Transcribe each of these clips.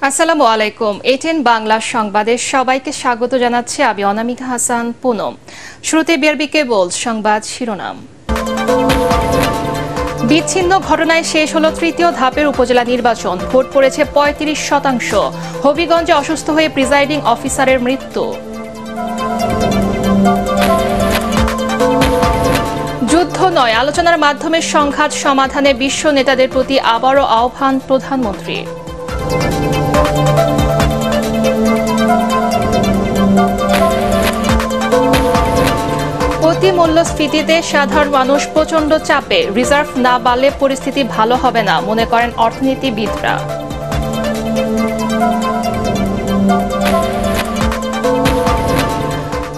আসসালামু আলাইকুম। এটিএন বাংলা সংবাদে সবাইকে স্বাগত জানাচ্ছি আমি অনামিকা হাসান পুনম। শুরুতে বিআরবি কেবল সংবাদ শিরোনাম। বিচ্ছিন্ন ঘটনায় শেষ হলো তৃতীয় ধাপের উপজেলা নির্বাচন। ভোট পড়েছে ৩৫%। হবিগঞ্জে অসুস্থ হয়ে প্রিজাইডিং অফিসারের মৃত্যু। যুদ্ধ নয়, আলোচনার মাধ্যমে সংঘাত সমাধানে বিশ্ব নেতাদের প্রতি আবারও আহ্বান প্রধানমন্ত্রী। অতি মূল্যস্ফীতিতে সাধারণ মানুষ প্রচণ্ড চাপে, রিজার্ভ না বাড়লে পরিস্থিতি ভালো হবে না মনে করেন অর্থনীতিবিদরা।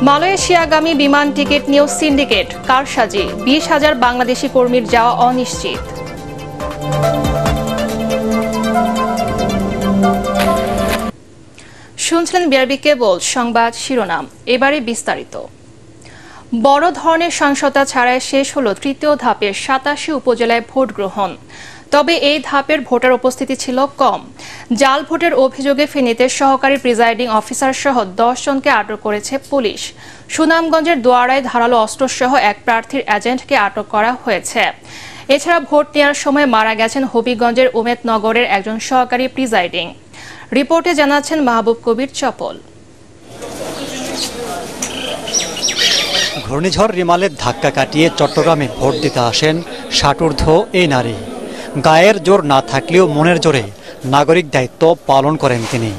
মালয়েশিয়াগামী বিমান টিকিট নিয়েও সিন্ডিকেট, কারসাজি, ২০,০০০ বাংলাদেশি কর্মীর যাওয়া অনিশ্চিত। শুনছিলেন বিআরবি কেবল সংবাদ শিরোনাম, এবারে বিস্তারিত। বড় ধরনের সহিংসতা ছাড়াই শেষ হলো তৃতীয় ধাপের ৮৭ উপজেলায় ভোট গ্রহণ। তবে এই ধাপের ভোটার উপস্থিতি ছিল কম। জাল ভোটের অভিযোগে ফেনীতে সহকারী প্রিজাইডিং অফিসার সহ ১০ জনকে আটক করেছে পুলিশ। সুনামগঞ্জের দোয়ারায় ধারালো অস্ত্রসহ এক প্রার্থীর এজেন্টকে আটক করা হয়েছে। এছাড়া ভোট নেওয়ার সময় মারা গেছেন হবিগঞ্জের উমেদনগরের একজন সহকারী প্রিজাইডিং। রিপোর্টে জানাচ্ছেন মাহবুব কবির চপল। ঘূর্ণিঝড় রিমালের ধাক্কা কাটিয়ে চট্টগ্রামে ভোট দিতে আসেন ৬০ এই নারী। গায়ের জোর না থাকলেও মনের জোরে নাগরিক দায়িত্ব পালন করেন তিনি।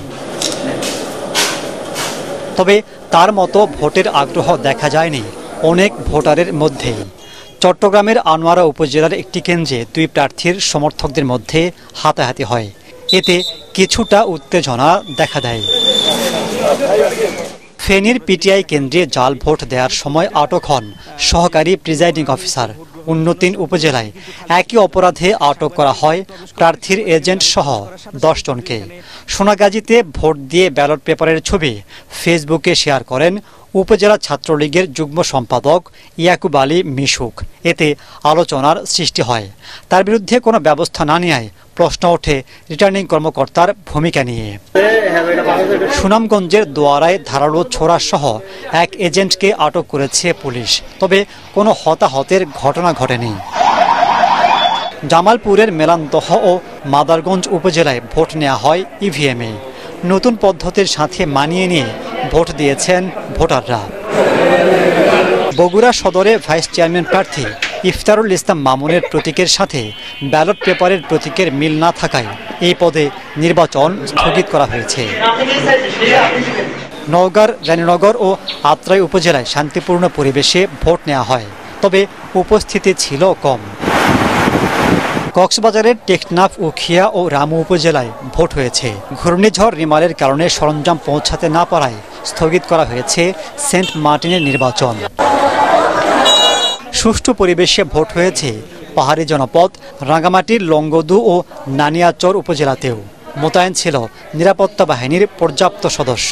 তবে তার মতো ভোটের আগ্রহ দেখা যায়নি অনেক ভোটারের মধ্যেই। চট্টগ্রামের আনোয়ারা উপজেলার একটি কেন্দ্রে দুই প্রার্থীর সমর্থকদের মধ্যে হাতাহাতি হয়। এতে কিছুটা উত্তেজনা দেখা দেয়। ফেনীর পিটিআই কেন্দ্রে জাল ভোট দেওয়ার সময় আটক হন সহকারী প্রিজাইডিং অফিসার। অন্য ৩ উপজেলায় একই অপরাধে আটক করা হয় প্রার্থীর এজেন্ট সহ ১০ জনকে। সোনাগাজীতে ভোট দিয়ে ব্যালট পেপারের ছবি ফেসবুকে শেয়ার করেন উপজেলা ছাত্রলীগের যুগ্ম সম্পাদক ইয়াকুব আলী মিশুক। এতে আলোচনার সৃষ্টি হয়। তার বিরুদ্ধে কোনো ব্যবস্থা না নেওয়ায় প্রশ্ন ওঠে রিটার্নিং কর্মকর্তার ভূমিকা নিয়ে। সুনামগঞ্জের দোয়ারায় ধারালো ছোড়া সহ এক এজেন্টকে আটক করেছে পুলিশ। তবে কোনো হতাহতের ঘটনা ঘটেনি। জামালপুরের মেলান্দহ ও মাদারগঞ্জ উপজেলায় ভোট নেওয়া হয় ইভিএমে। নতুন পদ্ধতির সাথে মানিয়ে নিয়ে ভোট দিয়েছেন ভোটাররা। বগুড়া সদরে ভাইস চেয়ারম্যান প্রার্থী ইফতারুল ইসলাম মামুনের প্রতীকের সাথে ব্যালট পেপারের প্রতীকের মিল না থাকায় এই পদে নির্বাচন স্থগিত করা হয়েছে। নওগাঁর রানীনগর ও আত্রাই উপজেলায় শান্তিপূর্ণ পরিবেশে ভোট নেওয়া হয়, তবে উপস্থিতি ছিল কম। কক্সবাজারের টেকনাফ, উখিয়া ও রামু উপজেলায় ভোট হয়েছে। ঘূর্ণিঝড় রিমালের কারণে সরঞ্জাম পৌঁছাতে না পারায় স্থগিত করা হয়েছে সেন্ট মার্টিনের নির্বাচন। সুষ্ঠু পরিবেশে ভোট হয়েছে পাহাড়ি জনপদ রাঙ্গামাটির লংগদু ও নানিয়াচর উপজেলাতেও। মোতায়েন ছিল নিরাপত্তা বাহিনীর পর্যাপ্ত সদস্য।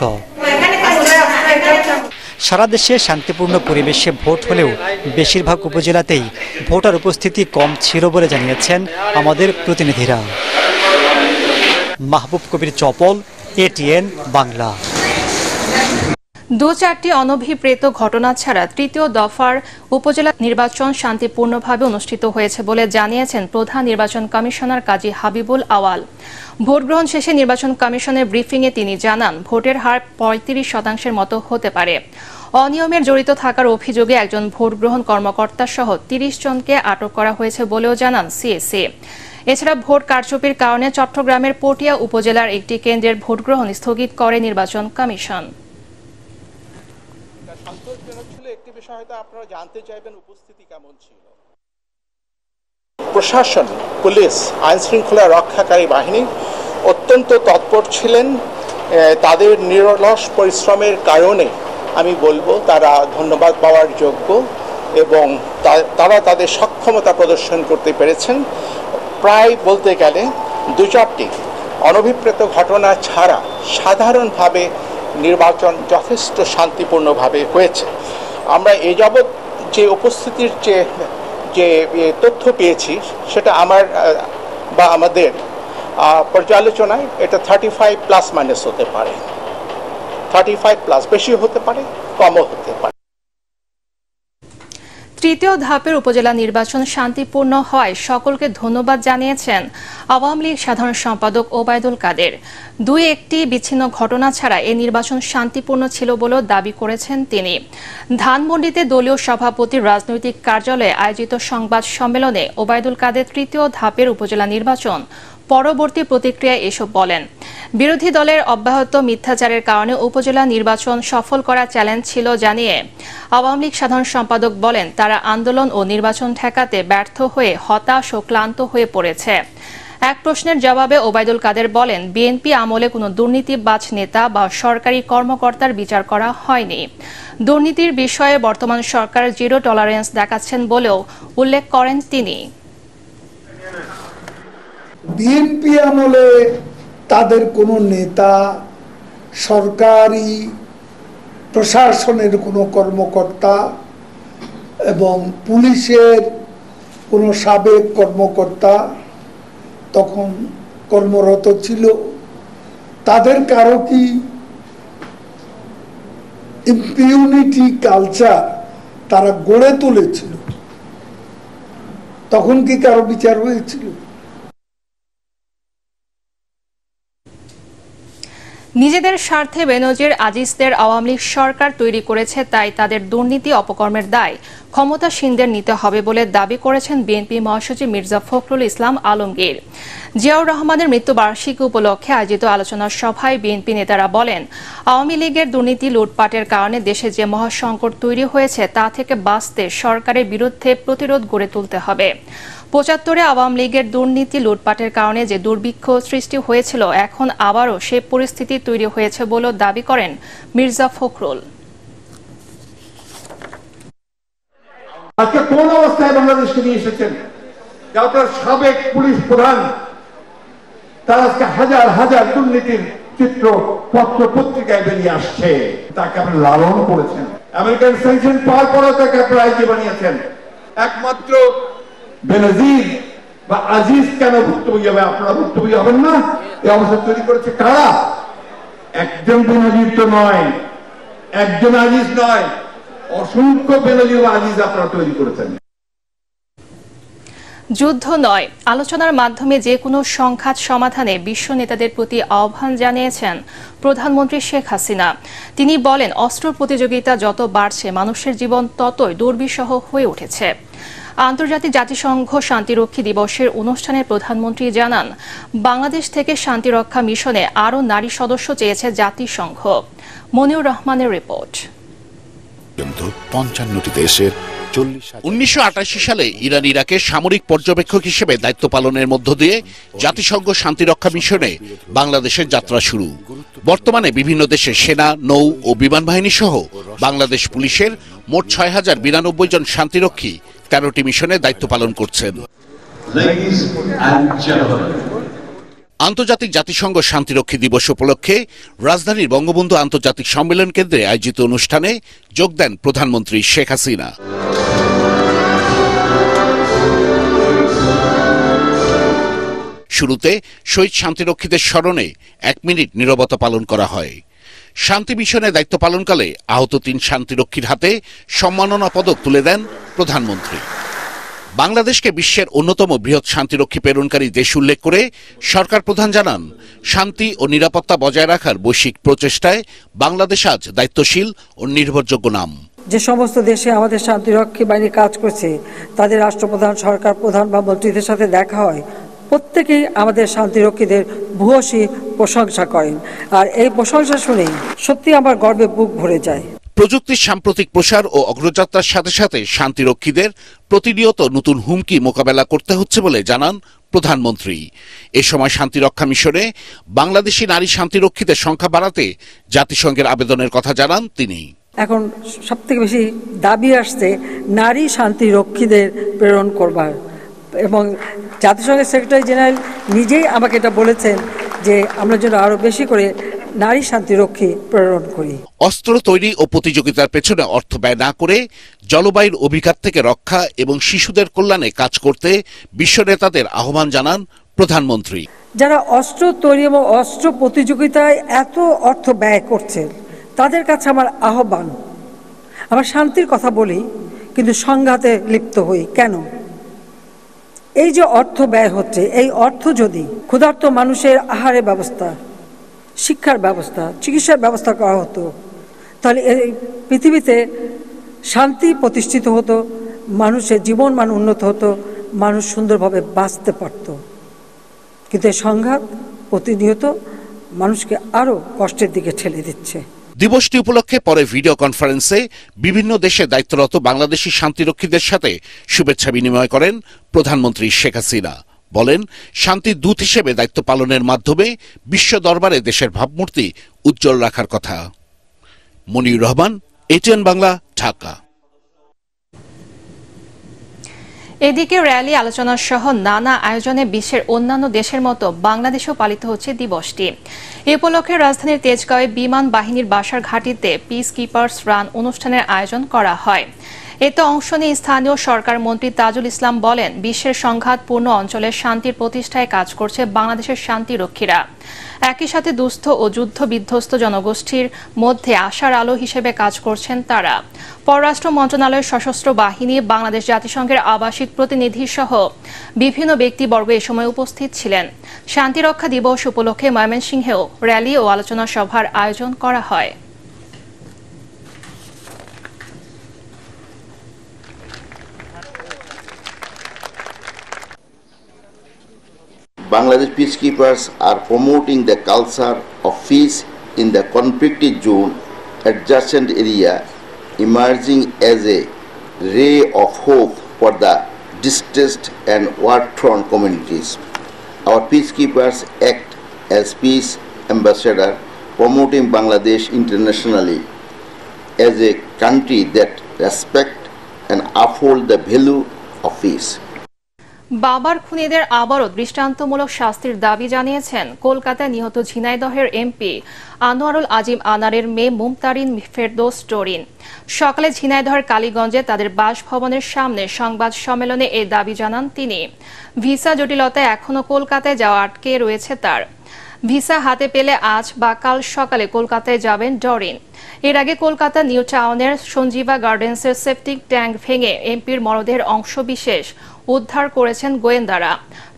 সারা দেশে শান্তিপূর্ণ পরিবেশে ভোট হলেও বেশিরভাগ উপজেলাতেই ভোটার উপস্থিতি কম ছিল বলে জানিয়েছেন আমাদের প্রতিনিধিরা। মাহবুব কবির চপল, এটিএন বাংলা। ২-৪টি অনভিপ্রেত ঘটনা ছাড়া তৃতীয় দফার উপজেলা নির্বাচন শান্তিপূর্ণভাবে অনুষ্ঠিত হয়েছে বলে জানিয়েছেন প্রধান নির্বাচন কমিশনার কাজী হাবিবুল আওয়াল। ভোট গ্রহণ শেষে নির্বাচন কমিশনের ব্রিফিংয়ে তিনি জানান, ভোটের হার ৩৫% মতো হতে পারে। অনিয়মের জড়িত থাকার অভিযোগে একজন ভোট গ্রহণ কর্মকর্তা সহ ৩০ জনকে আটক করা হয়েছে বলেও জানান সিএসি। এছাড়া ভোট কারচুপির কারণে চট্টগ্রামের পটিয়া উপজেলার একটি কেন্দ্রের ভোট গ্রহণ স্থগিত করে নির্বাচন কমিশন। একটি বিষয় হয়তো আপনারা জানতে চাইবেন, উপস্থিতি কেমন ছিল। প্রশাসন, পুলিশ, আইন শৃঙ্খলা রক্ষাকারী বাহিনী অত্যন্ত তৎপর ছিলেন। তাদের নিরলস পরিশ্রমের কারণে আমি বলবো তারা ধন্যবাদ পাওয়ার যোগ্য এবং তারা তাদের সক্ষমতা প্রদর্শন করতে পেরেছেন। প্রায় বলতে গেলে ২-৪টি অনভিপ্রেত ঘটনা ছাড়া সাধারণভাবে নির্বাচন যথেষ্ট শান্তিপূর্ণভাবে হয়েছে। আমরা এ যাবৎ যে উপস্থিতির যে তথ্য পেয়েছি সেটা আমাদের পর্যালোচনায় এটা 35 প্লাস মাইনাস হতে পারে, 35 প্লাস, বেশি হতে পারে, কমও হতে পারে। তৃতীয় ধাপের উপজেলা নির্বাচন শান্তিপূর্ণ হওয়ায় সকলকে ধন্যবাদ জানিয়েছেন আওয়ামী লীগ সাধারণ সম্পাদক ওবায়দুল কাদের। দুই একটি বিচ্ছিন্ন ঘটনা ছাড়া এই নির্বাচন শান্তিপূর্ণ ছিল বলেও দাবি করেছেন তিনি। ধানমন্ডিতে দলীয় সভাপতির রাজনৈতিক কার্যালয়ে আয়োজিত সংবাদ সম্মেলনে ওবায়দুল কাদের তৃতীয় ধাপের উপজেলা নির্বাচন পরবর্তী প্রতিক্রিয়ায় এসব বলেন। বিরোধী দলের অব্যাহত মিথ্যাচারের কারণে উপজেলা নির্বাচন সফল করা চ্যালেঞ্জ ছিল জানিয়ে আওয়ামী লীগ সাধারণ সম্পাদক বলেন, তারা আন্দোলন ও নির্বাচন ঠেকাতে ব্যর্থ হয়ে হতাশ ও ক্লান্ত হয়ে পড়েছে। এক প্রশ্নের জবাবে ওবায়দুল কাদের বলেন, বিএনপি আমলে কোনো দুর্নীতিবাজ নেতা বা সরকারি কর্মকর্তার বিচার করা হয়নি। দুর্নীতির বিষয়ে বর্তমান সরকার জিরো টলারেন্স দেখাচ্ছেন বলেও উল্লেখ করেন তিনি। বিএনপি আমলে তাদের কোনো নেতা, সরকারি প্রশাসনের কোনো কর্মকর্তা এবং পুলিশের কোনো সাবেক কর্মকর্তা তখন কর্মরত ছিল, তাদের কারো কি ইম্পিউনিটি কালচার তারা গড়ে তুলেছিল? তখন কি কারো বিচার হয়েছিল? নিজেদের স্বার্থে বেনজির আজিজদের আওয়ামী লীগ সরকার তৈরি করেছে, তাই তাদের দুর্নীতি অপকর্মের দায় ক্ষমতাসীনদের নিতে হবে বলে দাবি করেছেন বিএনপি মহাসচিব মির্জা ফখরুল ইসলাম আলমগীর। জিয়াউর রহমানের মৃত্যুবার্ষিকী উপলক্ষে আয়োজিত আলোচনা সভায় বিএনপি নেতারা বলেন, আওয়ামী লীগের দুর্নীতি লুটপাটের কারণে দেশে যে মহাসংকট তৈরি হয়েছে তা থেকে বাঁচতে সরকারের বিরুদ্ধে প্রতিরোধ গড়ে তুলতে হবে। ৭৫-এ আওয়ামী লীগের দুর্নীতি লুটপাটের কারণে যে দুর্ভিক্ষ সৃষ্টি হয়েছিল, এখন আবারও সে পরিস্থিতি তৈরি হয়েছে বলেও দাবি করেন মির্জা ফখরুল। আজকে কোন অবস্থায় বাংলাদেশকে নিয়ে এসেছেন? আপনার সাবেক পুলিশ প্রধান, তার আজকে হাজার হাজার দুর্নীতির চিত্র পত্র পত্রিকায় বেরিয়ে আসছে। তাকে আপনি লালন করেছেন, আমেরিকান স্যাংশন পাওয়ার পরেও তাকে আপনারা আইজি বানিয়েছেন। একমাত্র বেনজির বা আজিজ কেন ভুক্তভোগী হবে? আপনারা ভুক্তভোগী হবেন না? এই অবস্থা তৈরি করেছে কারা? একজন বেনজির তো নয়, একজন আজিজ নয়, অসংখ্য বেনজির ও আজিজ আপনারা তৈরি করেছেন। যুদ্ধ নয়, আলোচনার মাধ্যমে যে কোনো সংঘাত সমাধানে বিশ্ব নেতাদের প্রতি আহ্বান জানিয়েছেন প্রধানমন্ত্রী শেখ হাসিনা। তিনি বলেন, অস্ত্র প্রতিযোগিতা যত বাড়ছে, মানুষের জীবন ততই দুর্বিষহ হয়ে উঠেছে। আন্তর্জাতিক জাতিসংঘ শান্তিরক্ষী দিবসের অনুষ্ঠানে প্রধানমন্ত্রী জানান, বাংলাদেশ থেকে শান্তিরক্ষা মিশনে আরও নারী সদস্য চেয়েছে জাতিসংঘ। মনিউর রহমানের রিপোর্ট। ৫৫টি দেশের ১৯৮৮ সালে ইরান ইরাকের সামরিক পর্যবেক্ষক হিসেবে দায়িত্ব পালনের মধ্য দিয়ে জাতিসংঘ শান্তিরক্ষা মিশনে বাংলাদেশের যাত্রা শুরু। বর্তমানে বিভিন্ন দেশের সেনা, নৌ ও বিমান বাহিনী সহ বাংলাদেশ পুলিশের মোট ৬,০৯২ জন শান্তিরক্ষী ১৩টি মিশনে দায়িত্ব পালন করছেন। আন্তর্জাতিক জাতিসংঘ শান্তিরক্ষী দিবস উপলক্ষে রাজধানীর বঙ্গবন্ধু আন্তর্জাতিক সম্মেলন কেন্দ্রে আয়োজিত অনুষ্ঠানে যোগ দেন প্রধানমন্ত্রী শেখ হাসিনা। শুরুতে শহীদ শান্তিরক্ষীদের স্মরণে ১ মিনিট নীরবতা পালন করা হয়। শান্তি মিশনে দায়িত্ব পালনকালে আহত ৩ শান্তিরক্ষীর হাতে সম্মাননা পদক তুলে দেন প্রধানমন্ত্রী। বাংলাদেশকে বিশ্বের অন্যতম বৃহৎ শান্তিরক্ষী প্রেরণকারী দেশ উল্লেখ করে সরকার প্রধান জানান, শান্তি ও নিরাপত্তা বজায় রাখার বৈশ্বিক প্রচেষ্টায় বাংলাদেশ আজ দায়িত্বশীল ও নির্ভরযোগ্য নাম। যে সমস্ত দেশে আমাদের শান্তিরক্ষী বাহিনী কাজ করছে, তাদের রাষ্ট্রপ্রধান, সরকার প্রধান বা মন্ত্রীদের সাথে দেখা হয়, প্রত্যেকেই আমাদের শান্তিরক্ষীদের ভূয়সী প্রশংসা করেন। আর এই প্রশংসা শুনেই সত্যি আমার গর্বে বুক ভরে যায়। প্রযুক্তির সাম্প্রতিক প্রসার ও অগ্রযাত্রার সাথে সাথে শান্তিরক্ষীদের প্রতিনিয়ত নতুন হুমকি মোকাবেলা করতে হচ্ছে বলে জানান প্রধানমন্ত্রী। এ সময় শান্তিরক্ষা মিশনে বাংলাদেশি নারী শান্তিরক্ষীদের সংখ্যা বাড়াতে জাতিসংঘের আবেদনের কথা জানান তিনি। এখন সবথেকে বেশি দাবি আসছে নারী শান্তিরক্ষীদের প্রেরণ করবার, এবং জাতিসংঘের সেক্রেটারি জেনারেল নিজেই আমাকে এটা বলেছেন যে আমরা যেন আরো বেশি করে নারী শান্তিরক্ষী প্রেরণ করি। অস্ত্র তৈরি ও প্রতিযোগিতার পেছনে অর্থ ব্যয় না করে জলবায়ুর অভিঘাত থেকে রক্ষা এবং শিশুদের কল্যাণে কাজ করতে বিশ্ব নেতাদের আহ্বান জানান প্রধানমন্ত্রী। যারা অস্ত্র তৈরি এবং অস্ত্র প্রতিযোগিতায় এত অর্থ ব্যয় করছেন তাদের কাছে আমার আহ্বান, আমরা শান্তির কথা বলি কিন্তু সংঘাতে লিপ্ত হই কেন? এই যে অর্থ ব্যয় হচ্ছে, এই অর্থ যদি ক্ষুধার্ত মানুষের আহারের ব্যবস্থা, শিক্ষার ব্যবস্থা, চিকিৎসার ব্যবস্থা করা হতো, তাহলে এই পৃথিবীতে শান্তি প্রতিষ্ঠিত হতো, মানুষের জীবন মান উন্নত হতো, মানুষ সুন্দরভাবে বাঁচতে পারত। কিন্তু এই সংঘাত প্রতিনিয়ত মানুষকে আরো কষ্টের দিকে ঠেলে দিচ্ছে। দিবসটি উপলক্ষে পরে ভিডিও কনফারেন্সে বিভিন্ন দেশে দায়িত্বরত বাংলাদেশি শান্তিরক্ষীদের সাথে শুভেচ্ছা বিনিময় করেন প্রধানমন্ত্রী শেখ হাসিনা। বলেন, শান্তির দূত হিসেবে দায়িত্ব পালনের মাধ্যমে বিশ্ব দরবারে দেশের ভাবমূর্তি উজ্জ্বল রাখার কথা। মনির রহমান, এটিএন বাংলা, ঢাকা। এদিকে র্যালি, আলোচনা সহ নানা আয়োজনে বিশ্বের অন্যান্য দেশের মতো বাংলাদেশেও পালিত হচ্ছে দিবসটি। এ উপলক্ষে রাজধানীর তেজগাঁওয়ে বিমান বাহিনীর বাসার ঘাঁটিতে পিস কিপার্স রান অনুষ্ঠানের আয়োজন করা হয়। এতে অংশ নিয়ে স্থানীয় সরকার মন্ত্রী তাজুল ইসলাম বলেন, বিশ্বের সংঘাতপূর্ণ অঞ্চলে শান্তির প্রতিষ্ঠায় কাজ করছে বাংলাদেশের শান্তিরক্ষীরা। একই সাথে দুস্থ ও যুদ্ধ বিধ্বস্ত জনগোষ্ঠীর মধ্যে আশার আলো হিসেবে কাজ করছেন তারা। পররাষ্ট্র মন্ত্রণালয়ের সশস্ত্র বাহিনী, বাংলাদেশ জাতিসংঘের আবাসিক প্রতিনিধি সহ বিভিন্ন ব্যক্তিবর্গ এ সময় উপস্থিত ছিলেন। শান্তিরক্ষা দিবস উপলক্ষে ময়মনসিংহেও র্যালি ও আলোচনা সভার আয়োজন করা হয়। Bangladesh peacekeepers are promoting the culture of peace in the conflicted zone adjacent area, emerging as a ray of hope for the distressed and war-torn communities. Our peacekeepers act as peace ambassador, promoting Bangladesh internationally as a country that respects and upholds the value of peace. বাবার খুনিদের আবারও দৃষ্টান্তমূলক শাস্তির দাবি জানিয়েছেন কলকাতায় নিহত ঝিনাইদহের এমপি আনোয়ারুল আজিম আনারের মেয়ে মুমতারিন ফেরদৌস টরিন। সকালে ঝিনাইদহের কালীগঞ্জে তাদের বাসভবনের সামনে সংবাদ সম্মেলনে এই দাবি জানান তিনি। ভিসা জটিলতায় এখনও কলকাতায় যাওয়া আটকে রয়েছে তার। ভিসা হাতে পেলে আজ বা কাল সকালে কলকাতায় যাবেন ডরিন। এর আগে কলকাতা নিউ টাউনের সঞ্জীবা গার্ডেন্সের সেপটিক ট্যাঙ্ক ভেঙে এমপির মরদেহের অংশবিশেষ উদ্ধার করেছেন গোয়েন্দারা।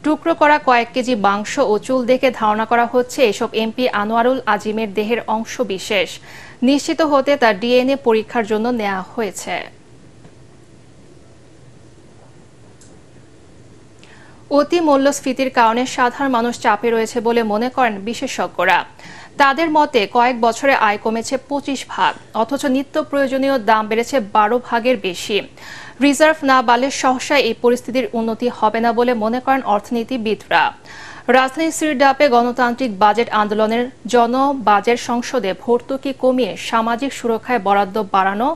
টুকরো করা কয়েক কেজি মাংস ও চুল দেখে ধারণা করা হচ্ছে এসব এমপি আনোয়ারুল আজিমের দেহের অংশবিশেষ। নিশ্চিত হতে তার ডিএনএ পরীক্ষার জন্য নেওয়া হয়েছে। অতি মূল্যস্ফীতির কারণে সাধারণ মানুষ চাপে রয়েছে বলে মনে করেন বিশেষজ্ঞরা। তাদের মতে কয়েক বছরে আয় কমেছে 25 ভাগ, অথচ নিত্য প্রয়োজনীয় দাম বেড়েছে 12 ভাগের বেশি। রিজার্ভ না বাড়লে সহসা এই পরিস্থিতির উন্নতি হবে না বলে মনে করেন অর্থনীতিবিদরা। রাজধানীর সিরডাপে গণতান্ত্রিক বাজেট আন্দোলনের জনবাজেট সংসদে ভর্তুকি কমিয়ে সামাজিক সুরক্ষায় বরাদ্দ বাড়ানো,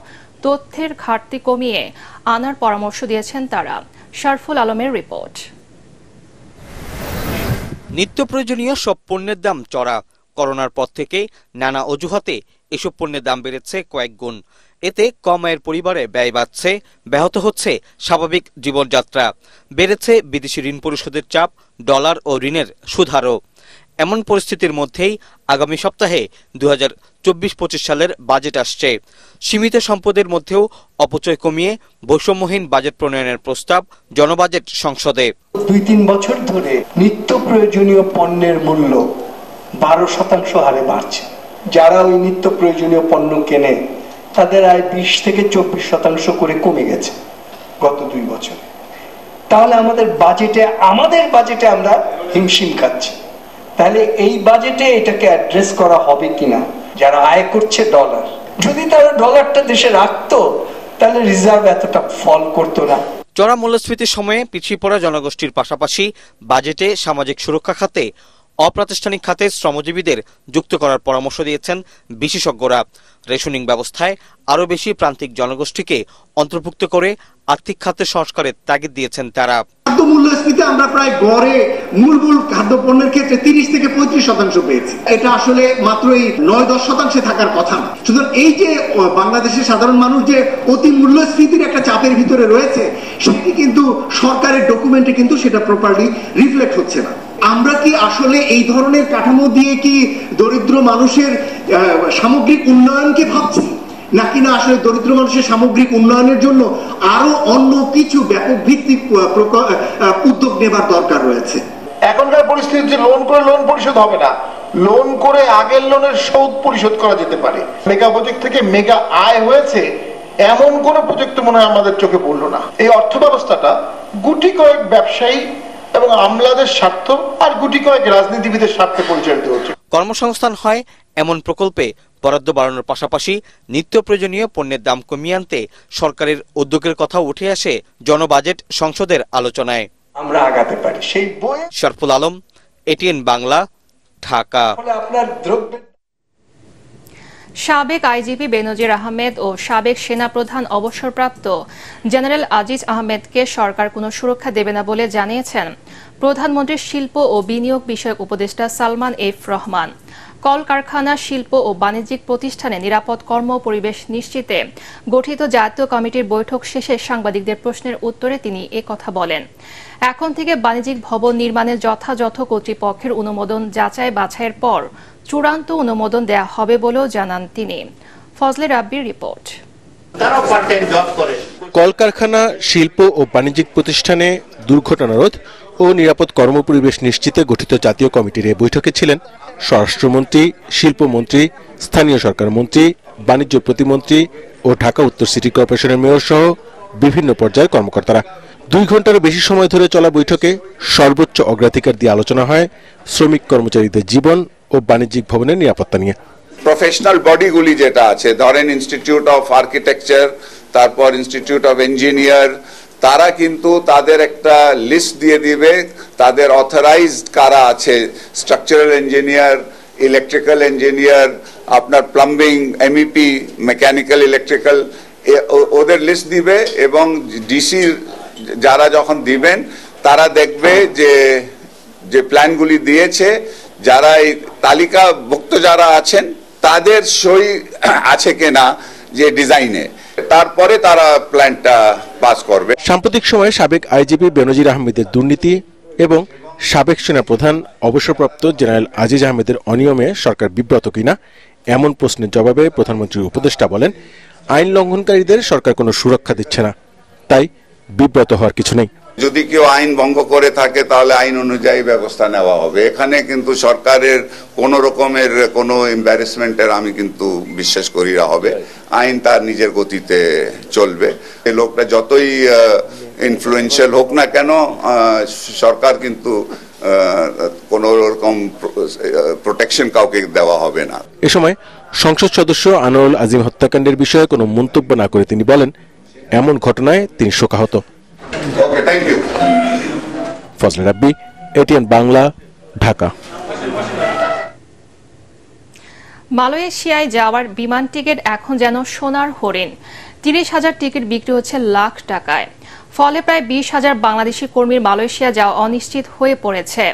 তথ্যের ঘাটতি কমিয়ে আনার পরামর্শ দিয়েছেন তারা। শারফুল আলমের রিপোর্ট। নিত্য প্রয়োজনীয় সব পণ্যের দাম চড়া। করোনার পর থেকে নানা অজুহাতে এসব পণ্যের দাম বেড়েছে কয়েক গুণ। এতে কম আয়ের পরিবারে ব্যয় বাড়ছে, ব্যাহত হচ্ছে স্বাভাবিক জীবনযাত্রা, বেড়েছে বিদেশি ঋণ পরিশোধের চাপ, ডলার ও ঋণের সুদহারও। এমন পরিস্থিতির মধ্যেই আগামী সপ্তাহে 2024-25 সালের বাজেট আসছে। সীমিত সম্পদের মধ্যেও অপচয় কমিয়ে বৈষম্যহীন বাজেট প্রণয়নের প্রস্তাব জনবাজেট সংসদে। 2-3 বছর ধরে নিত্য প্রয়োজনীয় পণ্যের মূল্য 12% হারে বাড়ছে। যারা ওই নিত্য প্রয়োজনীয় পণ্য কেনে তাদের আয় 20 থেকে 24% করে কমে গেছে গত 2 বছরে। তাহলে আমাদের বাজেটে আমরা হিমশিম খাচ্ছি। তাহলে এই বাজেটে এটাকে অ্যাড্রেস করা হবে কিনা? যারা আয় করছে ডলার, যদি তারা ডলারটা দেশে রাখতো তাহলে রিজার্ভ এতটা ফল করতো না। চড়া মূল্যস্ফীতির সময়ে পিছিয়ে পড়া জনগোষ্ঠীর পাশাপাশি বাজেটে সামাজিক সুরক্ষা খাতে, অপ্রাতিষ্ঠানিক খাতে শ্রমজীবীদের যুক্ত করার পরামর্শ দিয়েছেন বিশেষজ্ঞরা। রেশনিং ব্যবস্থায় আরও বেশি প্রান্তিক জনগোষ্ঠীকে অন্তর্ভুক্ত করে আর্থিক খাতের সংস্কারের তাগিদ দিয়েছেন তারা। খাদ্য মূল্যস্ফীতি আমরা প্রায় গড়ে মূল খাদ্যপণ্যের ক্ষেত্রে 30 থেকে 35% পেয়েছি। এটা আসলে মাত্র এই 9-10% থাকার কথা না। সুতরাং এই যে বাংলাদেশের সাধারণ মানুষ যে অতি মূল্যস্ফীতির একটা চাপের ভিতরে রয়েছে, সেটি কিন্তু সরকারের ডকুমেন্টে কিন্তু সেটা প্রপারলি রিফ্লেক্ট হচ্ছে না। আমরা কি আসলে এই ধরনের কাঠামো দিয়ে কি দরিদ্র মানুষের সামগ্রিক উন্নয়নকে ভাবছি, নাকি না আসলে দরিদ্র মানুষের সামগ্রিক উন্নয়নের জন্য আরো অন্য কিছু ব্যাপক ভিত্তিক উদ্যোগ নেবার দরকার রয়েছে? এখনকার পরিস্থিতি যে লোন করে লোন পরিশোধ হবে না, লোন করে আগের লোনের সুদ পরিশোধ করা যেতে পারে। মেগা প্রজেক্ট থেকে মেগা আয় হয়েছে এমন কোন প্রজেক্ট মনে হয় আমাদের চোখে পড়লো না। এই অর্থ ব্যবস্থাটা গুটি কয়েক ব্যবসায়ী এবং আমলাদের স্বার্থ আর গুটি কয়েক রাজনীতিবিদের স্বার্থে পরিচালিত হচ্ছে। কর্মসংস্থান হয় এমন প্রকল্পে বরাদ্দ বাড়ানোর পাশাপাশি নিত্য প্রয়োজনীয় পণ্যের দাম কমিয়ে আনতে সরকারের উদ্যোগের কথা উঠে আসে জনবাজেট সংসদের আলোচনায়। আমরা আগাতে পারি সেই বই। শরফুল আলম, এটিএন বাংলা, ঢাকা। আপনার দ্রব্য সাবেক আইজিপি বেনজির আহমেদ ও সাবেক সেনাপ্রধান অবসরপ্রাপ্ত জেনারেল আজিজ আহমেদকে সরকার কোনো সুরক্ষা দেবে না বলে জানিয়েছেন প্রধানমন্ত্রীর শিল্প ও বিনিয়োগ বিষয়ক উপদেষ্টা সালমান এফ রহমান। কলকারখানা, শিল্প ও বাণিজ্যিক প্রতিষ্ঠানে নিরাপদ কর্ম পরিবেশ নিশ্চিতে গঠিত জাতীয় কমিটির বৈঠক শেষে সাংবাদিকদের প্রশ্নের উত্তরে তিনি কথা বলেন। এখন থেকে বাণিজ্যিক ভবন নির্মাণের যথাযথ কর্তৃপক্ষের অনুমোদন যাচাই বাছাইয়ের পর চূড়ান্ত অনুমোদন দেয়া হবে বলেও জানান তিনি। ফজলে রাব্বির রিপোর্ট। কলকারখানা, শিল্প ও বাণিজ্যিক প্রতিষ্ঠানে দুর্ঘটনা রোধ ও নিরাপদ কর্মপরিবেশ নিশ্চিতে গঠিত জাতীয় কমিটির এই বৈঠকে ছিলেন স্বরাষ্ট্রমন্ত্রী, শিল্পমন্ত্রী, স্থানীয় সরকার মন্ত্রী, বাণিজ্য প্রতিমন্ত্রী ও ঢাকা উত্তর সিটি কর্পোরেশনের মেয়র সহ বিভিন্ন পর্যায়ের কর্মকর্তারা। 2 ঘন্টারও বেশি সময় ধরে চলা বৈঠকে সর্বোচ্চ অগ্রাধিকার দিয়ে আলোচনা হয় শ্রমিক কর্মচারীদের জীবন ও বাণিজ্যিক ভবনের নিরাপত্তা নিয়ে। প্রফেশনাল বডিগুলি যেটা আছে, ধরেন ইনস্টিটিউট অফ আর্কিটেকচার, তারপর ইনস্টিটিউট অফ ইঞ্জিনিয়ার, তারা কিন্তু তাদের একটা লিস্ট দিয়ে দিবে তাদের অথরাইজড কারা আছে, স্ট্রাকচারাল ইঞ্জিনিয়ার, ইলেকট্রিক্যাল ইঞ্জিনিয়ার, আপনার প্লাম্বিং, এমইপি, মেকানিক্যাল, ইলেকট্রিক্যাল, ওদের লিস্ট দিবে এবং ডিসি যারা যখন দিবেন তারা দেখবে যে প্ল্যানগুলি দিয়েছে, যারা এই তালিকাভুক্ত যারা আছেন তাদের সই আছে কিনা যে ডিজাইনে, তারপরে তারা প্ল্যানটা পাস করবে। সাম্প্রতিক সময়ে সাবেক আইজিপি বেনজির আহমেদের দুর্নীতি এবং সাবেক সেনাপ্রধান অবসরপ্রাপ্ত জেনারেল আজিজ আহমেদের অনিয়মে সরকার বিব্রত কিনা এমন প্রশ্নের জবাবে প্রধানমন্ত্রীর উপদেষ্টা বলেন, আইন লঙ্ঘনকারীদের সরকার কোনো সুরক্ষা দিচ্ছে না, তাই বিব্রত হওয়ার কিছু নেই। যদি কেউ আইন ভঙ্গ করে থাকে তাহলে আইন অনুযায়ী ব্যবস্থা নেওয়া হবে। এখানে কিন্তু সরকারের কোন রকমের কোনো এম্বারেসমেন্টের আমি কিন্তু বিশ্বাস করি না হবে। আইন তার নিজের গতিতে চলবে। এই লোকটা যতই ইনফ্লুয়েন্সিয়াল হোক না কেন, সরকার কিন্তু কোন রকম প্রোটেকশন কাউকে দেওয়া হবে না। এ সময় সংসদ সদস্য আনোয়ারুল আজিম হত্যাকাণ্ডের বিষয়ে কোনো মন্তব্য না করে তিনি বলেন, এমন ঘটনায় তিনি শোকাহত। ফজলে রাব্বি, এটিএন বাংলা, ঢাকা। মালয়েশিয়ায় যাওয়ার বিমান টিকিট এখন যেন সোনার হরিণ। 30,000 টিকিট বিক্রি হচ্ছে লাখ টাকায়। ফলে প্রায় 20,000 বাংলাদেশি কর্মীর মালয়েশিয়া যাওয়া অনিশ্চিত হয়ে পড়েছে।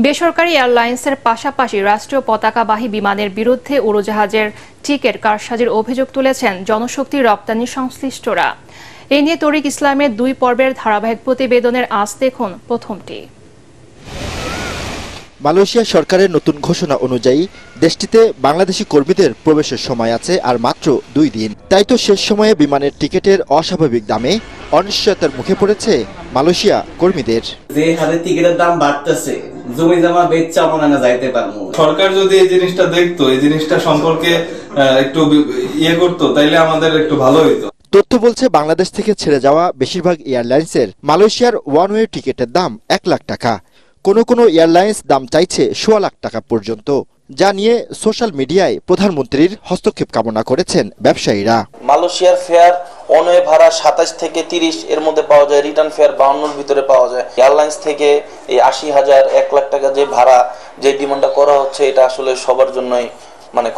বেসরকারি এয়ারলাইন্সের পাশাপাশি রাষ্ট্রীয় পতাকাবাহী বিমানের বিরুদ্ধে উড়োজাহাজের টিকিট কারসাজির অভিযোগ তুলেছেন জনশক্তি রপ্তানি সংশ্লিষ্টরা। এ নিয়ে তরিক ইসলামের 2 পর্বের ধারাবাহিক প্রতিবেদনের আজ দেখুন প্রথমটি। মালয়েশিয়া সরকারের নতুন ঘোষণা অনুযায়ী দেশটিতে বাংলাদেশি কর্মীদের প্রবেশের সময় আছে আর মাত্র 2 দিন। তাই তো শেষ সময়ে বিমানের টিকিটের অস্বাভাবিক দামে অনিশ্চয়তার মুখে পড়েছে মালয়েশিয়া কর্মীদের। যে হারে টিকিটের দাম বাড়তেছে, জমি জমা বেচা মনে না যাইতে পারবো। সরকার যদি এই জিনিসটা দেখতো, এই জিনিসটা সম্পর্কে একটু করতো, তাইলে আমাদের একটু ভালো হইতো। তথ্য বলছে বাংলাদেশ থেকে ছেড়ে যাওয়া বেশিরভাগ এয়ারলাইন্সের মালয়েশিয়ার ওয়ান ওয়ে টিকিটের দাম 1 লাখ টাকা। কোনো এয়ারলাইন্স দাম চাইছে 1.25 লাখ টাকা পর্যন্ত, যা নিয়ে সোশ্যাল মিডিয়ায় প্রধানমন্ত্রীর হস্তক্ষেপ কামনা করেছেন ব্যবসায়ীরা। মালয়েশিয়ার ফেয়ার অনওয়ে ভাড়া 27 থেকে 30 এর মধ্যে পাওয়া যায়, রিটার্ন ফেয়ার 52 ভিতরে পাওয়া যায়। এয়ারলাইন্স থেকে এই 80,000 1 লাখ টাকা যে ভাড়া যে ডিমান্ডটা করা হচ্ছে, এটা আসলে সবার জন্যই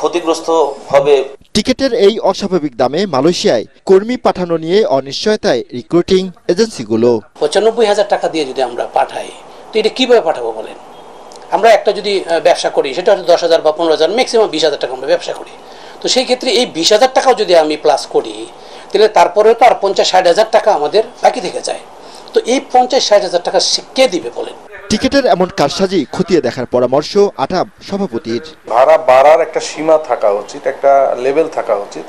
ক্ষতিগ্রস্ত হবে। টিকিটের এই অস্বাভাবিক দামে মালয়েশিয়ায় কর্মী পাঠানো নিয়ে অনিশ্চয়তায় রিক্রুটিং এজেন্সিগুলো। 95,000 টাকা দিয়ে যদি আমরা পাঠাই, তো এটা কিভাবে পাঠাবো বলেন? আমরা একটা যদি ব্যবসা করি, সেটা হয়তো 10,000 বা 15,000, ম্যাক্সিমাম 20,000 টাকা আমরা ব্যবসা করি। তো সেই ক্ষেত্রে এই 20,000 টাকাও যদি আমি প্লাস করি, তাহলে তারপরেও তো আর 50-60,000 টাকা আমাদের বাকি থেকে যায়। তো এই 50-60,000 টাকা কে দিবে বলেন? টিকিটের এমন কারসাজি খতিয়ে দেখার পরামর্শ আটাব সভাপতির। ভাড়া বাড়ার একটা সীমা থাকা উচিত, একটা লেভেল থাকা উচিত।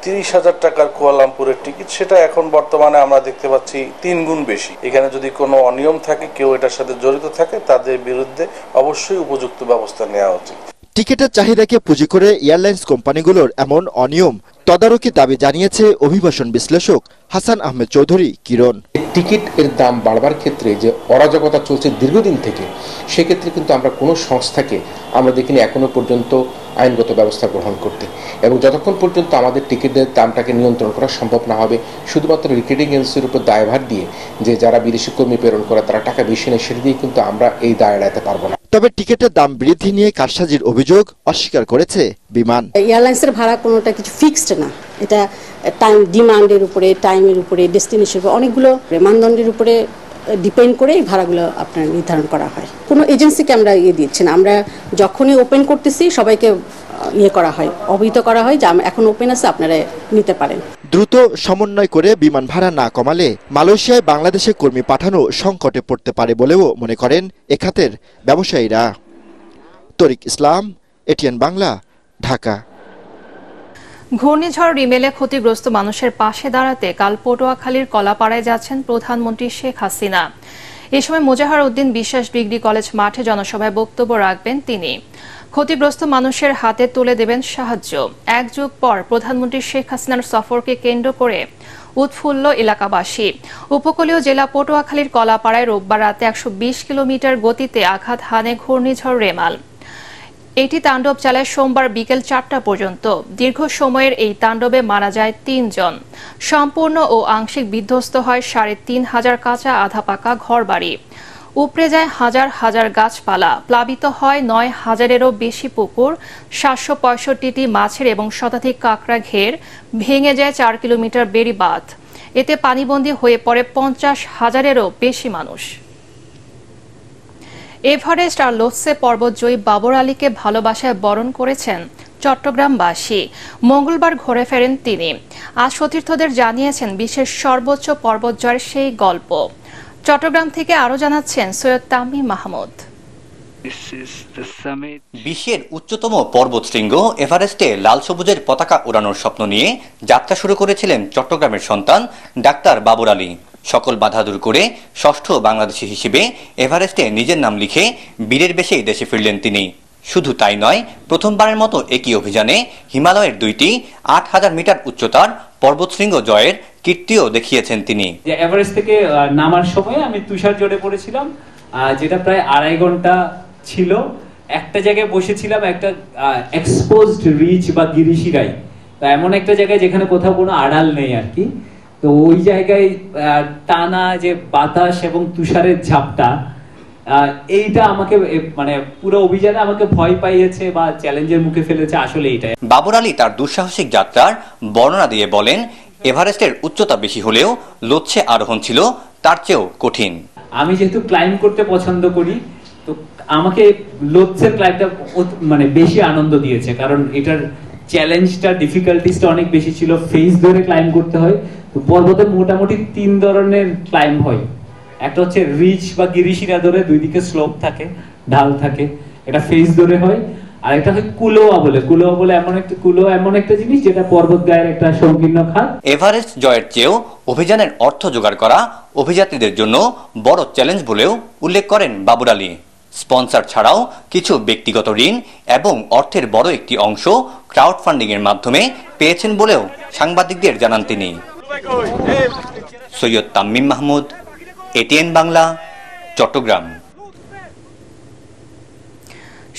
30,000 টাকার কুয়ালালামপুরের টিকিট, সেটা এখন বর্তমানে আমরা দেখতে পাচ্ছি 3 গুণ বেশি। এখানে যদি কোনো অনিয়ম থাকে, কেউ এটার সাথে জড়িত থাকে, তাদের বিরুদ্ধে অবশ্যই উপযুক্ত ব্যবস্থা নেওয়া উচিত। টিকিটের চাহিদাকে পুঁজি করে এয়ারলাইন্স কোম্পানিগুলোর এমন অনিয়ম তদারকি দাবি জানিয়েছে অভিবাসন বিশ্লেষক হাসান আহমেদ চৌধুরী কিরণ। টিকিট এর দাম বাড়বার ক্ষেত্রে যে অরাজকতা চলছে দীর্ঘদিন থেকে, সেক্ষেত্রে কিন্তু আমরা কোনো সংস্থাকে আমরা দেখিনি এখনো পর্যন্ত আইনগত ব্যবস্থা গ্রহণ করতে, এবং যতক্ষণ পর্যন্ত আমাদের টিকিটের দামটাকে নিয়ন্ত্রণ করা সম্ভব না হবে, শুধুমাত্র রিক্রুটিং এজেন্সির উপর দায়ভার দিয়ে যে যারা বিদেশি কর্মী প্রেরণ করে তারা টাকা বেশি নেয়, সেটা দিয়ে কিন্তু আমরা এই দায় এড়াতে পারবো না। তবে টিকিটের দাম বৃদ্ধি নিয়ে কারসাজির অভিযোগ অস্বীকার করেছে বিমান। এয়ারলাইন্সের ভাড়া কোনোটা কিছু ফিক্সড না, এটা টাইম ডিমান্ডের উপরে, টাইমের উপরে, ডেস্টিনেশনের উপরে, অনেকগুলো মানদণ্ডের উপরে ডিপেন্ড করে এই ভাড়াগুলো আপনার নির্ধারণ করা হয়। কোনো এজেন্সিকে আমরা দিচ্ছি না, আমরা যখনই ওপেন করতেছি সবাইকে করা হয়, অবহিত করা হয় যে এখন ওপেন আছে, আপনারা নিতে পারেন। দ্রুত সমন্বয় করে বিমান ভাড়া না কমালে মালয়েশিয়ায় বাংলাদেশে কর্মী পাঠানো সংকটে পড়তে পারে বলেও মনে করেন এ খাতের ব্যবসায়ীরা। তরিক ইসলাম, এটিএন বাংলা, ঢাকা। ঘূর্ণিঝড় রিমেলে ক্ষতিগ্রস্ত মানুষের পাশে দাঁড়াতে কাল পটুয়াখালীর কলাপাড়ায় যাচ্ছেন প্রধানমন্ত্রী শেখ হাসিনা। এ সময় মোজাহার উদ্দিন বিশ্বাস ডিগ্রি কলেজ মাঠে জনসভায় বক্তব্য রাখবেন তিনি। ক্ষতিগ্রস্ত মানুষের হাতে তুলে দেবেন সাহায্য। এক যুগ পর প্রধানমন্ত্রী শেখ হাসিনার সফরকে কেন্দ্র করে উৎফুল্ল এলাকাবাসী। উপকূলীয় জেলা পটুয়াখালীর কলাপাড়ায় রোববার রাতে 120 কিলোমিটার গতিতে আঘাত হানে ঘূর্ণিঝড় রেমাল। এটি তাণ্ডব চালায় সোমবার বিকেল 4টা পর্যন্ত। দীর্ঘ সময়ের এই তাণ্ডবে মারা যায় 3 জন। সম্পূর্ণ ও আংশিক বিধ্বস্ত হয় 3,500 কাঁচা আধা পাকা ঘরবাড়ি। উপড়ে যায় হাজার হাজার গাছপালা। প্লাবিত হয় 9,000-এরও বেশি পুকুর, 765টি মাছের এবং শতাধিক কাঁকড়া ঘের। ভেঙে যায় 4 কিলোমিটার বেড়িবাঁধ। এতে পানিবন্দী হয়ে পড়ে 50,000-এরও বেশি মানুষ। এভারেস্ট আর লোৎসে পর্বতজয়ী বাবর আলীকে ভালোবাসায় বরণ করেছেন চট্টগ্রামবাসী। মঙ্গলবার ঘুরে ফেরেন তিনি। আজ সতীর্থদের জানিয়েছেন বিশ্বের সর্বোচ্চ পর্বতজয়ের সেই গল্প। চট্টগ্রাম থেকে আরো জানাচ্ছেন সৈয়দ তামিম মাহমুদ। বিশ্বের উচ্চতম পর্বতশৃঙ্গ এভারেস্টে লাল সবুজের পতাকা ওড়ানোর স্বপ্ন নিয়ে যাত্রা শুরু করেছিলেন চট্টগ্রামের সন্তান ডাক্তার বাবর আলী। সকল বাধা দূর করে ষষ্ঠ বাংলাদেশী হিসেবে এভারেস্টে নিজের নাম লিখে বীরের বেশেই দেশে ফিরলেন তিনি। শুধু তাই নয়, প্রথমবারের মতো একই অভিযানে হিমালয়ের 2টি 8,000 মিটার উচ্চতার পর্বতশৃঙ্গ জয়ের কীর্তিও দেখিয়েছেন তিনি। এভারেস্ট থেকে নামার সময় আমি তুষার জড়ে পড়েছিলাম, যেটা প্রায় 2.5 ঘন্টা ছিল। একটা জায়গায় বসেছিলাম, একটা এক্সপোজড রিচ বা গিরিশিরাই, তো এমন একটা জায়গায় যেখানে কোথাও কোনো আড়াল নেই আর কি। তো ওই জায়গায় টানা যে বাতাস এবং তুষারের ঝাপটা, এইটা আমাকে মানে পুরো অভিযানে আমাকে ভয় পাইয়েছে বা চ্যালেঞ্জের মুখে ফেলেছে আসলে এইটাই। বাবর আলী তার দুঃসাহসিক যাত্রার বর্ণনা দিয়ে বলেন, এভারেস্টের উচ্চতা বেশি হলেও লোৎসে আরোহণ ছিল তার চেয়েও কঠিন। আমি যেহেতু ক্লাইম্ব করতে পছন্দ করি, তো আমাকে লোৎসের ক্লাইম্বটা মানে বেশি আনন্দ দিয়েছে, কারণ এটার চ্যালেঞ্জটা, ডিফিকাল্টিসটা অনেক বেশি ছিল। ফেস ধরে ক্লাইম্ব করতে হয়। তো পর্বতে মোটামুটি 3 ধরনের ক্লাইম্ব হয়। একটা হচ্ছে রিচ বা গিরিশিরা ধরে, 2 দিকে স্লোপ থাকে, ঢাল থাকে, এটা ফেস ধরে হয়। আর একটা হয় কুলোয়া বলে এমন একটা জিনিস যেটা পর্বত গায়ের একটা সংকীর্ণ খাত। এভারেস্ট জয়ের চেয়েও অভিযানের অর্থ জোগাড় করা অভিযাত্রীদের জন্য বড় চ্যালেঞ্জ বলেও উল্লেখ করেন বাবর আলী। স্পন্সর ছাড়াও কিছু ব্যক্তিগত ঋণ এবং অর্থের বড় একটি অংশ ক্রাউড ফান্ডিং এর মাধ্যমে পেয়েছেন বলেও সাংবাদিকদের জানান তিনি। সৈয়দ তামিম মাহমুদ, এটিএন বাংলা, চট্টগ্রাম।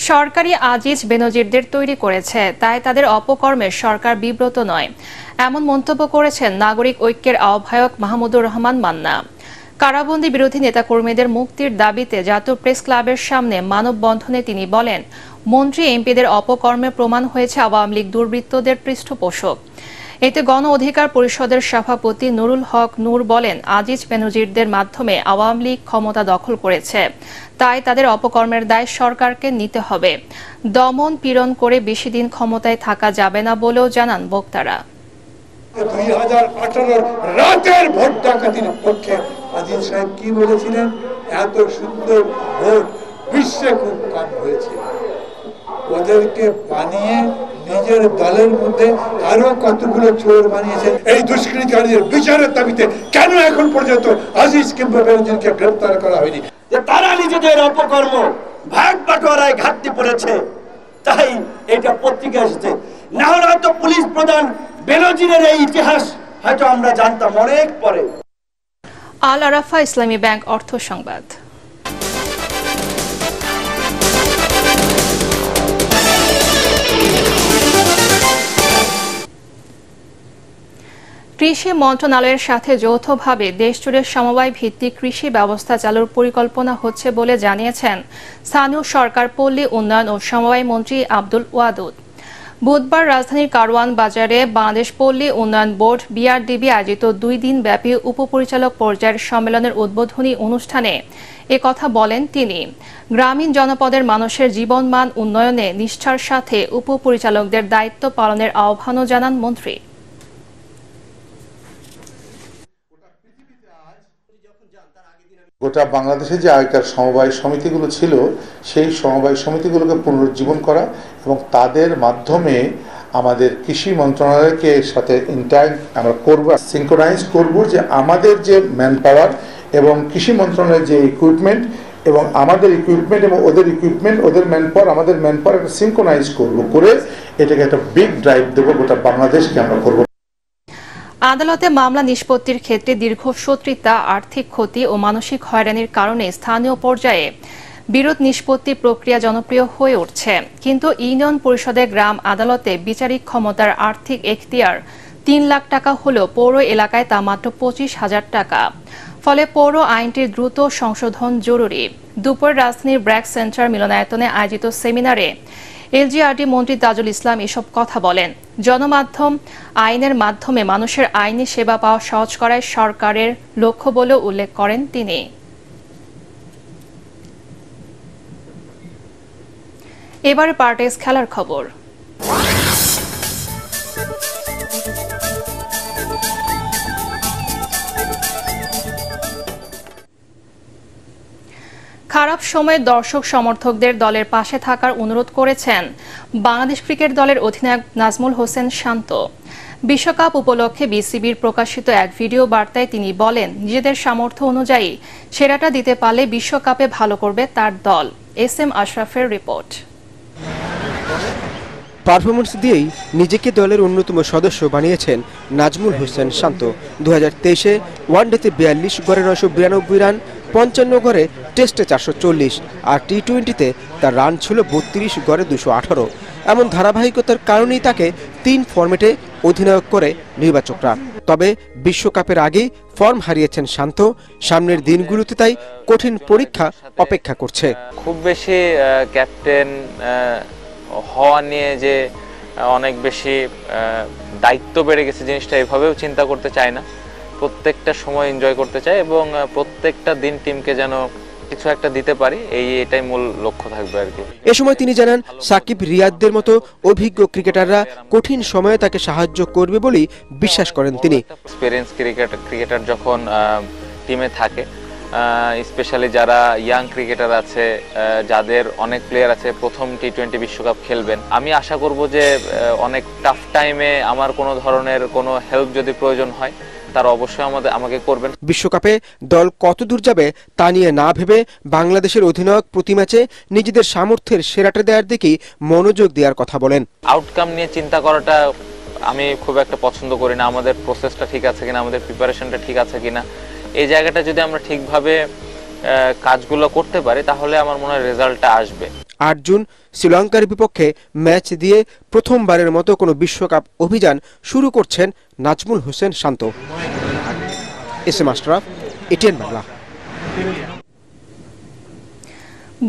সরকারি আজিজ বেনজিরদের তৈরি করেছে, তাই তাদের অপকর্মে সরকার বিব্রত নয়, এমন মন্তব্য করেছেন নাগরিক ঐক্যের আহ্বায়ক মাহমুদুর রহমান মান্না। কারাবন্দী বিরোধী নেতাকর্মীদের মুক্তির দাবিতে জাতীয় প্রেস ক্লাবের সামনে মানববন্ধনে তিনি বলেন, মন্ত্রী এমপিদের অপকর্মে প্রমাণ হয়েছে আওয়ামী লীগ দুর্বৃত্তদের পৃষ্ঠপোষক। এতে গণ অধিকার পরিষদের সভাপতি নুরুল হক নূর বলেন, আজিজ বেনজিরদের মাধ্যমে আওয়ামী লীগ ক্ষমতা দখল করেছে, তাই তাদের অপকর্মের দায় সরকারকে নিতে হবে। দমন পীড়ন করে বেশি দিন ক্ষমতায় থাকা যাবে না বলেও জানান বক্তারা। 2018 রাতের ভোট ডাকাতির পক্ষে আজিজ সাহেব কি বলেছিলেন, এত সুন্দর ভোট বিশ্বে খুব কম হয়েছে। ওদেরকে বানিয়ে নিজের দলের মধ্যে আরো কতগুলো চোর বানিয়েছেন। এই দুষ্কৃতিকারীদের বিচারের দাবিতে কেন এখন পর্যন্ত আজিজ কিংবা বেনজিরকে গ্রেফতার করা হয়নি? যে তারা নিজেদের অপকর্ম ভাগ বাটোয়ারায় ঘাটতি পড়েছে, তাই এটা পত্রিকা এসেছে। না হলে হয়তো পুলিশ প্রধান বেনজিরের এই ইতিহাস হয়তো আমরা জানতাম অনেক পরে। আল আরাফা ইসলামী ব্যাংক অর্থ সংবাদ। কৃষি মন্ত্রণালয়ের সাথে যৌথভাবে দেশজুড়ে সমবায় ভিত্তিক কৃষি ব্যবস্থা চালুর পরিকল্পনা হচ্ছে বলে জানিয়েছেন স্থানীয় সরকার, পল্লী উন্নয়ন ও সমবায় মন্ত্রী আব্দুল ওয়াদুদ। বুধবার রাজধানীর কারওয়ান বাজারে বাংলাদেশ পল্লী উন্নয়ন বোর্ড বিআরডিবি আয়োজিত 2 দিন ব্যাপী উপপরিচালক পর্যায়ের সম্মেলনের উদ্বোধনী অনুষ্ঠানে একথা বলেন তিনি। গ্রামীণ জনপদের মানুষের জীবনমান উন্নয়নে নিষ্ঠার সাথে উপপরিচালকদের দায়িত্ব পালনের আহ্বানও জানান মন্ত্রী। গোটা বাংলাদেশে যে আগেকার সমবায় সমিতিগুলো ছিল, সেই সমবায় সমিতিগুলোকে পুনরুজ্জীবন করা এবং তাদের মাধ্যমে আমাদের কৃষি মন্ত্রণালয়কে সাথে ইন্টারেক্ট আমরা করব, সিনক্রোনাইজ করব যে আমাদের যে ম্যান পাওয়ার এবং কৃষি মন্ত্রণালয়ের যে ইকুইপমেন্ট এবং আমাদের ইকুইপমেন্ট এবং ওদের ইকুইপমেন্ট, ওদের ম্যান পাওয়ার, আমাদের ম্যান পাওয়ার একটা সিনক্রোনাইজ করব, করে এটাকে একটা বিগ ড্রাইভ দেবো, গোটা বাংলাদেশকে আমরা করব। আদালতে মামলা নিষ্পত্তির ক্ষেত্রে দীর্ঘ শত্রুতা, আর্থিক ক্ষতি ও মানসিক হয়রানির কারণে স্থানীয় পর্যায়ে বিরোধ নিষ্পত্তি প্রক্রিয়া জনপ্রিয় হয়ে উঠছে। কিন্তু ইউনিয়ন পরিষদের গ্রাম আদালতে বিচারিক ক্ষমতার আর্থিক এখতিয়ার 3 লাখ টাকা হলেও পৌর এলাকায় তা মাত্র 25,000 টাকা। ফলে পৌর আইনটির দ্রুত সংশোধন জরুরি। দুপুরে রাজধানীর ব্র্যাক সেন্টার মিলনায়তনে আয়োজিত সেমিনারে এলজিআরডি মন্ত্রী তাজুল ইসলাম এসব কথা বলেন। জনমাধ্যম আইনের মাধ্যমে মানুষের আইনি সেবা পাওয়া সহজ করায় সরকারের লক্ষ্য বলেও উল্লেখ করেন তিনি। এবারে পার্টিস খেলার খবর। খারাপ সময়ে দর্শক সমর্থকদের দলের পাশে থাকার অনুরোধ করেছেন বাংলাদেশ ক্রিকেট দলের অধিনায়ক নাজমুল হোসেন শান্ত। বিশ্বকাপ উপলক্ষে বিসিবির প্রকাশিত এক ভিডিও বার্তায় তিনি বলেন, নিজেদের সামর্থ্য অনুযায়ী সেরাটা দিতে পারলে বিশ্বকাপে ভালো করবে তার দল। এস.এম. আশরাফের রিপোর্ট। পারফরমেন্স দিয়েই নিজেকে দলের অন্যতম সদস্য বানিয়েছেন নাজমুল হোসেন শান্ত। 2023-এ ওয়ানডেতে 42 গড়ে 992 রান, 55 গড়ে, টেস্টে 440 আর টি-20-তে তার রান ছিল 32 গড়ে 218। এমন ধারাবাহিকতার কারণেই তাকে 3 ফরম্যাটে অধিনায়ক করে নির্বাচকরা। তবে বিশ্বকাপের আগেই ফর্ম হারিয়েছেন শান্ত। সামনের দিনগুলোতে তাই কঠিন পরীক্ষা অপেক্ষা করছে। খুব বেশি ক্যাপ্টেন হওয়া নিয়ে যে অনেক বেশি দায়িত্ব বেড়ে গেছে, জিনিসটা এভাবেও চিন্তা করতে চায় না। প্রত্যেকটা সময় এনজয় করতে চাই এবং প্রত্যেকটা দিন টিমকে যেন কিছু একটা দিতে পারি, এটাই মূল লক্ষ্য থাকবে আর কি। এ সময় তিনি জানান, সাকিব, রিয়াদদের মতো অভিজ্ঞ ক্রিকেটাররা কঠিন সময়ে তাকে সাহায্য করবে বলেই বিশ্বাস করেন তিনি। এক্সপেরিয়েন্স ক্রিকেটার যখন টিমে থাকে, স্পেশালি যারা ইয়াং ক্রিকেটার আছে, যাদের অনেক প্লেয়ার আছে প্রথম টি-20 বিশ্বকাপ খেলবেন, আমি আশা করব যে অনেক টাফ টাইমে আমার কোনো ধরনের কোনো হেল্প যদি প্রয়োজন হয় তারা অবশ্যই আমাকে করবেন। বিশ্বকাপে দল কত দূর যাবে তা নিয়ে না ভেবে বাংলাদেশের অধিনায়ক প্রতি ম্যাচে নিজেদের সামর্থ্যের সেরাটা দেওয়ার দিকেই মনোযোগ দেওয়ার কথা বলেন। আউটকাম নিয়ে চিন্তা করাটা আমি খুব একটা পছন্দ করি না। আমাদের প্রসেসটা ঠিক আছে কিনা, আমাদের প্রিপারেশনটা ঠিক আছে কিনা, এই জায়গাটা যদি আমরা ঠিকভাবে কাজগুলো করতে পারি তাহলে আমার মনে হয় রেজাল্টটা আসবে। 8 জুন শ্রীলঙ্কার বিপক্ষে ম্যাচ দিয়ে প্রথমবারের মতো কোনো বিশ্বকাপ অভিযান শুরু করছেন নাজমুল হোসেন শান্ত। এস.এম. আশরাফ, এটিএন বাংলা।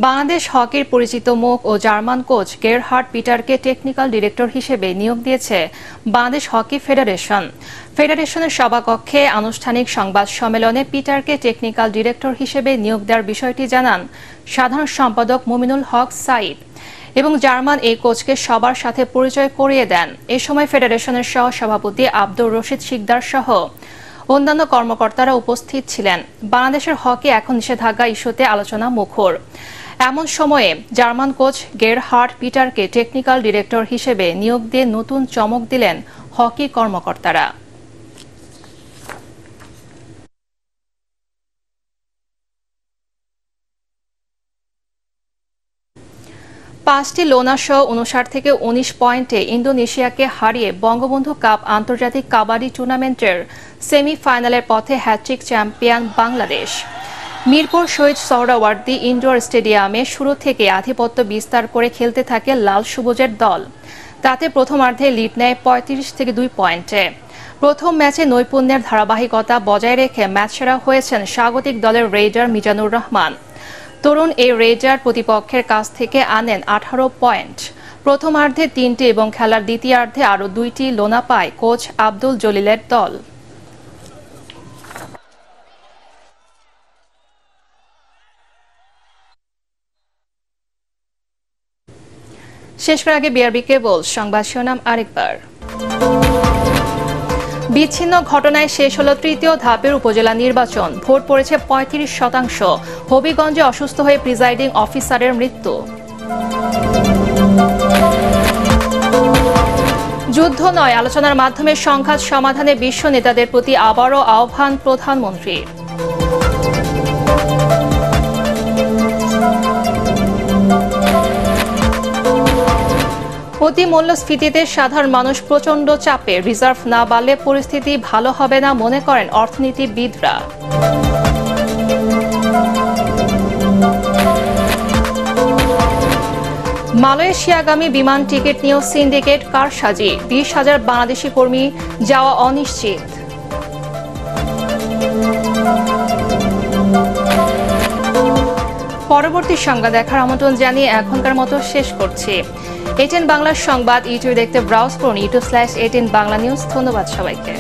বাংলাদেশ হকির পরিচিত মুখ ও জার্মান কোচ গেরহার্ড পিটারকে টেকনিক্যাল ডিরেক্টর হিসেবে নিয়োগ দিয়েছে বাংলাদেশ হকি ফেডারেশন। ফেডারেশনের সভাকক্ষে আনুষ্ঠানিক সংবাদ সম্মেলনে পিটারকে টেকনিক্যাল ডিরেক্টর হিসেবে নিয়োগ দেওয়ার বিষয়টি জানান সাধারণ সম্পাদক মুমিনুল হক সাইদ এবং জার্মান এই কোচকে সবার সাথে পরিচয় করিয়ে দেন। এ সময় ফেডারেশনের সহ সভাপতি আব্দুর রশিদ শিকদার সহ অন্যান্য কর্মকর্তারা উপস্থিত ছিলেন। বাংলাদেশের হকি এখন নিষেধাজ্ঞা ইস্যুতে আলোচনা মুখর। এমন সময়ে জার্মান কোচ গেরহার্ড পিটারকে টেকনিক্যাল ডিরেক্টর হিসেবে নিয়োগ দিয়ে নতুন চমক দিলেন হকি কর্মকর্তারা। পাঁচটি লোনা সহ 59 থেকে 19 পয়েন্টে ইন্দোনেশিয়াকে হারিয়ে বঙ্গবন্ধু কাপ আন্তর্জাতিক কাবাডি টুর্নামেন্টের সেমিফাইনালের পথে hat trick champion Bangladesh. Mirpur Shaheed Suhrawardy indoor স্টেডিয়ামে শুরু থেকে আধিপত্য বিস্তার করে খেলতে থাকে লাল সবুজের দল। তাতে প্রথমার্ধে লিড নেয় 35 থেকে 2 পয়েন্টে। প্রথম ম্যাচে নৈপুণ্যের ধারাবাহিকতা বজায় রেখে ম্যাচসেরা হয়েছেন স্বাগতিক দলের রেইডার মিজানুর রহমান। তরুণ এই রেইডার প্রতিপক্ষের কাছ থেকে আনেন 18 পয়েন্ট। প্রথমার্ধে 3টি এবং খেলার দ্বিতীয়ার্ধে আরও 2টি লোনা পায় কোচ আব্দুল জলিলের দল। শেষ করার আগে বিআরবি কেবল সংবাদ শিরোনাম আরেকবার। বিচ্ছিন্ন ঘটনায় শেষ হলো তৃতীয় ধাপের উপজেলা নির্বাচন। ভোট পড়েছে 35%। হবিগঞ্জে অসুস্থ হয়ে প্রিজাইডিং অফিসারের মৃত্যু। যুদ্ধ নয়, আলোচনার মাধ্যমে সংঘাত সমাধানে বিশ্ব নেতাদের প্রতি আবারও আহ্বান প্রধানমন্ত্রী। অতি মূল্যস্ফীতিতে সাধারণ মানুষ প্রচণ্ড চাপে। রিজার্ভ না বাড়লে পরিস্থিতি ভালো হবে না মনে করেন অর্থনীতিবিদরা। মালয়েশিয়াগামী বিমান টিকিট নিয়েও সিন্ডিকেট কারসাজি। 20,000 বাংলাদেশি কর্মী যাওয়া অনিশ্চিত। পরবর্তী সংবাদ দেখার আমন্ত্রণ জানিয়ে এখনকার মতো শেষ করছি। ATN বাংলার সংবাদ ইউটিউবে দেখতে ব্রাউজ করুন youtube/ATN বাংলা নিউজ। ধন্যবাদ সবাইকে।